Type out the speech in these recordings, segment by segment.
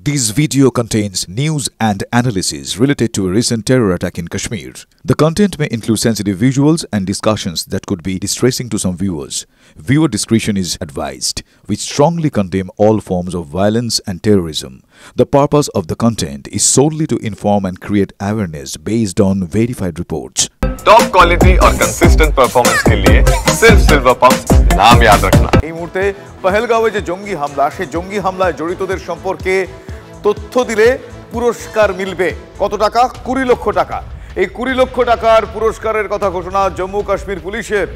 This video contains news and analysis related to a recent terror attack in Kashmir. The content may include sensitive visuals and discussions that could be distressing to some viewers. Viewer discretion is advised. We strongly condemn all forms of violence and terrorism. The purpose of the content is solely to inform and create awareness based on verified reports. Top quality और consistent performance के लिए सिर्फ silver pump नाम याद रखना। এই মুহূর্তে পহেলগাঁওয়ে যে জঙ্গি হামলা, সেই জঙ্গি হামলায় জড়িতদের সম্পর্কে তথ্য দিলে পুরস্কার মিলবে। কত টাকা? 20 লক্ষ টাকা। এই 20 লক্ষ টাকার পুরস্কারের কথা ঘোষণা জম্মু কাশ্মীর পুলিশের।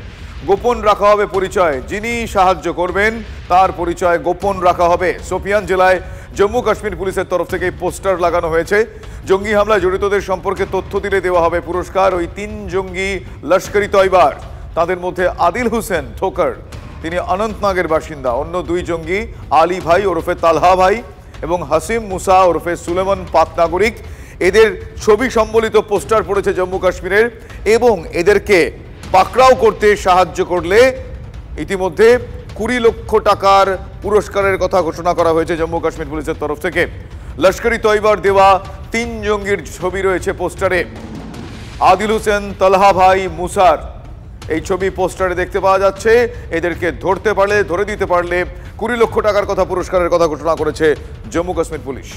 গোপন রাখা হবে পরিচয়, যিনি সাহায্য করবেন তার পরিচয় গোপন রাখা হবে। সোপিয়ান জেলায় জম্মু কাশ্মীর পুলিশের তরফ থেকে পোস্টার লাগানো হয়েছে। জঙ্গি হামলায় জড়িতদের সম্পর্কে তথ্য দিলে দেওয়া হবে পুরস্কার। ওই 3 জঙ্গি লস্করি তয়বার, তাদের মধ্যে আদিল হোসেন থোকর, তিনি অনন্তনাগের বাসিন্দা। অন্য 2 জঙ্গি আলী ভাই ওরফে তালহা ভাই এবং হাসিম মুসা ওরফে সুলেমান পাক নাগরিক। এদের ছবি সম্বলিত পোস্টার পড়েছে জম্মু কাশ্মীরের এবং এদেরকে পাকড়াও করতে সাহায্য করলে ইতিমধ্যে 20 লক্ষ টাকার পুরস্কারের কথা ঘোষণা করা হয়েছে জম্মু কাশ্মীর পুলিশের তরফ থেকে। লস্করি তয়বার দেওয়া 3 জঙ্গির ছবি রয়েছে পোস্টারে। আদিল হোসেন, তালহা ভাই, মুসার এই ছবি পোস্টারে দেখতে পাওয়া যাচ্ছে। এদেরকে ধরে দিতে পারলে 20 লক্ষ টাকার কথা পুরস্কারের কথা ঘোষণা করেছে জম্মু কাশ্মীর পুলিশ।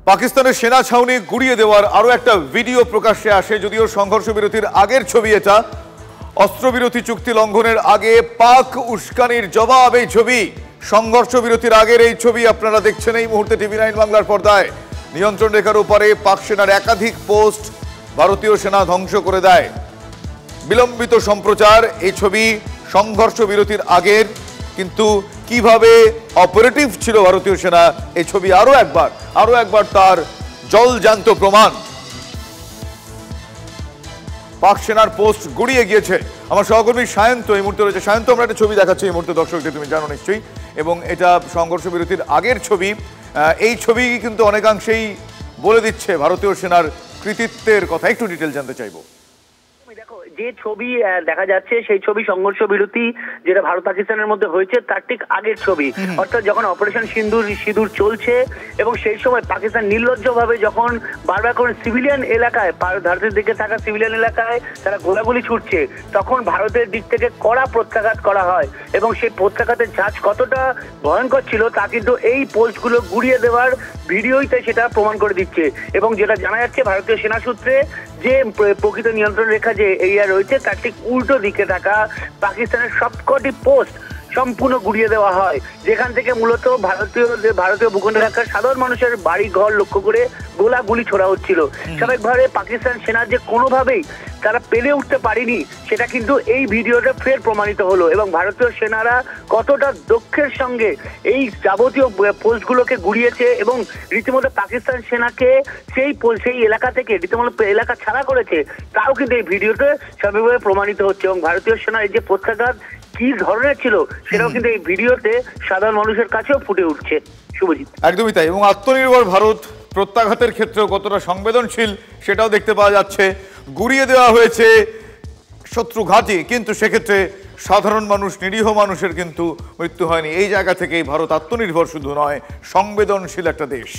পাকিস্তানের সেনা ছাউনি গুড়িয়ে দেওয়ার আরও একটা ভিডিও প্রকাশ্যে আসে, যদিও সংঘর্ষ বিরতির আগের ছবি এটা। অস্ত্রবিরতি চুক্তি লঙ্ঘনের আগে পাক উস্কানির জবাব এই ছবি। সংঘর্ষ বিরতির আগের এই ছবি আপনারা দেখছেন এই মুহূর্তে টিভি9 বাংলার পর্দায়। নিয়ন্ত্রণ রেখার উপরে পাক সেনার একাধিক পোস্ট ভারতীয় সেনা ধ্বংস করে দেয়। বিলম্বিত সম্প্রচার এই ছবি সংঘর্ষ বিরতির আগের, কিন্তু কিভাবে অপারেটিভ ছিল ভারতীয় সেনা এই ছবি আরো একবার তার জলজ্যান্ত প্রমাণ। পাক সেনার পোস্ট গুড়িয়ে গিয়েছে। আমার সহকর্মী সায়ন্ত এই মুহূর্তে রয়েছে। সায়ন্ত, আমরা একটা ছবি দেখাচ্ছি এই মুহূর্তে দর্শকদের, তুমি জানো নিশ্চয়ই, এবং এটা সংঘর্ষ বিরতির আগের ছবি। এই ছবি কিন্তু অনেকাংশেই বলে দিচ্ছে ভারতীয় সেনার কৃতিত্বের কথা। একটু ডিটেল জানতে চাইবো। দেখো, যে ছবি দেখা যাচ্ছে সেই ছবি সংঘর্ষ বিরতি যেটা ভারত পাকিস্তানের মধ্যে হয়েছে তার ঠিক আগের ছবি। অর্থাৎ যখন অপারেশন সিঁদুর চলছে এবং সেই সময় পাকিস্তান নির্লজ্জভাবে যখন বারবার করে সিভিলিয়ান এলাকায়, ভারতের দিকে থাকা সিভিলিয়ান এলাকায় তারা গোলাগুলি ছুটছে, তখন ভারতের দিক থেকে কড়া প্রত্যাঘাত করা হয় এবং সেই প্রত্যাঘাতের ঝাঁজ কতটা ভয়ঙ্কর ছিল তা কিন্তু এই পোস্টগুলো গুড়িয়ে দেওয়ার ভিডিওতে সেটা প্রমাণ করে দিচ্ছে। এবং যেটা জানা যাচ্ছে ভারতীয় সেনা সূত্রে, যে প্রকৃত নিয়ন্ত্রণ রেখা যে এরিয়া রয়েছে তার ঠিক উল্টো দিকে থাকা পাকিস্তানের সবকটি পোস্ট সম্পূর্ণ গুড়িয়ে দেওয়া হয়, যেখান থেকে মূলত ভারতীয় ভূখণ্ড এলাকার সাধারণ মানুষের বাড়ি ঘর লক্ষ্য করে গোলাগুলি ছোড়া হচ্ছিল। স্বাভাবিকভাবে পাকিস্তান সেনা যে কোনোভাবেই তারা পেরে উঠতে পারেনি সেটা কিন্তু এই ভিডিওটা ফের প্রমাণিত হলো। এবং ভারতীয় সেনারা কতটা দক্ষের সঙ্গে এই যাবতীয় পোস্টগুলোকে গুড়িয়েছে এবং রীতিমতো পাকিস্তান সেনাকে সেই এলাকা থেকে রীতিমতো এলাকা ছাড়া করেছে, তাও কিন্তু এই ভিডিওতে স্বাভাবিকভাবে প্রমাণিত হচ্ছে। এবং ভারতীয় সেনার এই যে প্রত্যাঘাত কি ধরনের ছিল সেটাও কিন্তু এই ভিডিওতে সাধারণ মানুষের কাছেও ফুটে উঠছে। শুভজিৎ, একদমই তাই। এবং আত্মনির্ভর ভারত প্রত্যাঘাতের ক্ষেত্রেও কতটা সংবেদনশীল সেটাও দেখতে পাওয়া যাচ্ছে। গুড়িয়ে দেওয়া হয়েছে শত্রু ঘাঁটি, কিন্তু সেক্ষেত্রে সাধারণ মানুষ, নিরীহ মানুষের কিন্তু মৃত্যু হয়নি। এই জায়গা থেকেই ভারত আত্মনির্ভর শুধু নয়, সংবেদনশীল একটা দেশ।